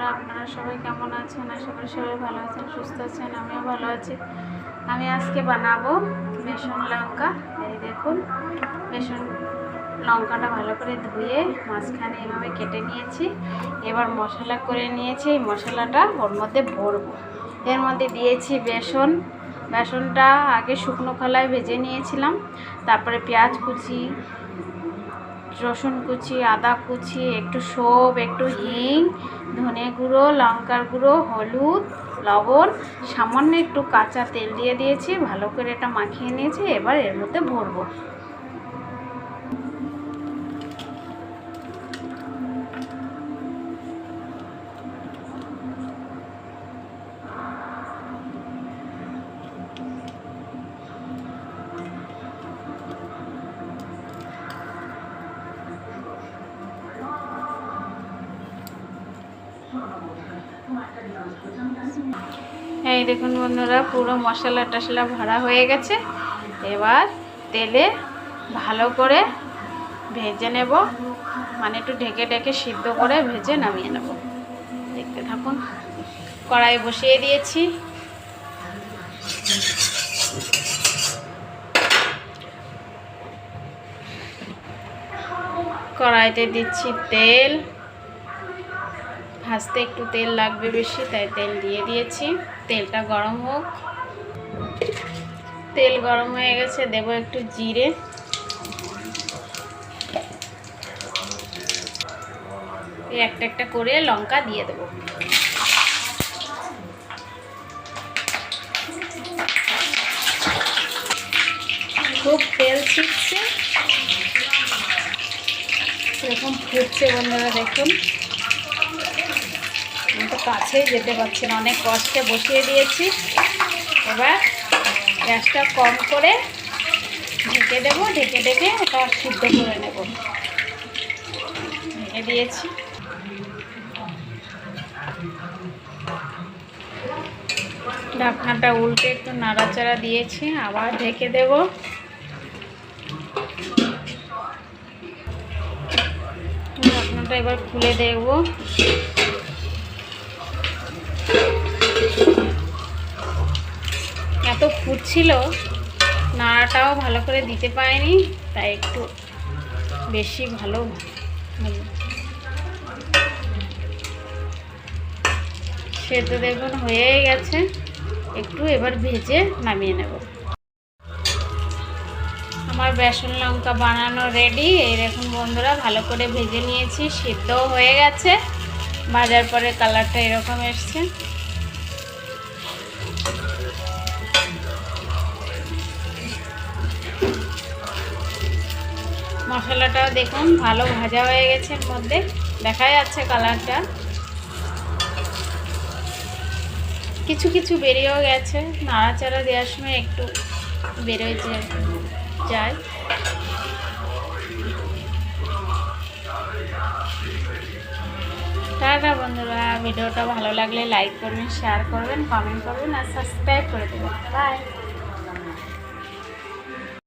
বন্ধুরা, আপনারা সবাই কেমন আছেন? আশা করি সবাই ভালো আছেন, সুস্থ আছেন। আমিও ভালো আছি। আমি আজকে বানাবো বেসন লঙ্কা। এই দেখুন, বেসন লঙ্কাটা ভালো করে ধুয়ে মাঝখানে এভাবে কেটে নিয়েছি। এবার মশলা করে নিয়েছি। এই মশলাটা ওর মধ্যে ভরবো। এর মধ্যে দিয়েছি বেসনটা আগে শুকনো খোলায় ভেজে নিয়েছিলাম। তারপরে পেঁয়াজ কুচি, রসুন কুচি, আদা কুচি, একটু সব, একটু হিং, ধনে গুঁড়ো, লঙ্কার গুঁড়ো, হলুদ, লবণ, সামান্য একটু কাঁচা তেল দিয়ে দিয়েছি। ভালো করে এটা মাখিয়ে নিয়েছি। এবার এর মধ্যে ভরবো। এই দেখুন বন্ধুরা, পুরো মশলা টশলা ভরা হয়ে গেছে। এবার তেলে ভালো করে ভেজে নেব, মানে একটু ঢেকে ঢেকে সিদ্ধ করে ভেজে নামিয়ে নেব। দেখতে থাকুন। কড়াই বসিয়ে দিয়েছি। কড়াইতে দিচ্ছি তেল। ভাজতে একটু তেল লাগবে বেশি, তাই তেল দিয়ে দিয়েছি। তেলটা গরম হোক। তেল গরম হয়ে গেছে, দেব একটু জিরে, একটা একটা করে লঙ্কা দিয়ে দেব। খুব তেল ছিটছে, এরকম ফুটছে বন্ধুরা, দেখুন। আমি তো কাছেই যেতে পারছি না, অনেক কষ্টে বসিয়ে দিয়েছি। এবার গ্যাসটা কম করে ঢেকে দেবো। ঢেকে ঢেকে এটা সিদ্ধ করে নেব। ঢেকে দিয়েছি। ঢাকনাটা উল্টে একটু নাড়াচাড়া দিয়েছি, আবার ঢেকে দেব। ঢাকনাটা এবার খুলে দেখব। এত ফুটছিল, নাড়াটাও ভালো করে দিতে পারিনি, তাই একটু বেশি ভালো সেদ্ধ দেখুন হয়েই গেছে। একটু এবার ভেজে নামিয়ে নেব। আমার বেসন লঙ্কা বানানো রেডি। এই দেখুন বন্ধুরা, ভালো করে ভেজে নিয়েছি, সিদ্ধও হয়ে গেছে। ভাজার পরে কালারটা এরকম এসছে। মশলাটাও দেখুন ভালো ভাজা হয়ে গেছে, এর মধ্যে দেখা যাচ্ছে কালারটা। কিছু কিছু বেরিয়েও গেছে, নাড়াচাড়া দেওয়ার সময় একটু বেরোয় যায়। টাটা বন্ধুরা, ভিডিওটা ভালো লাগলে লাইক করবেন, শেয়ার করবেন, কমেন্ট করবেন আর সাবস্ক্রাইব করে দেবেন। বাই।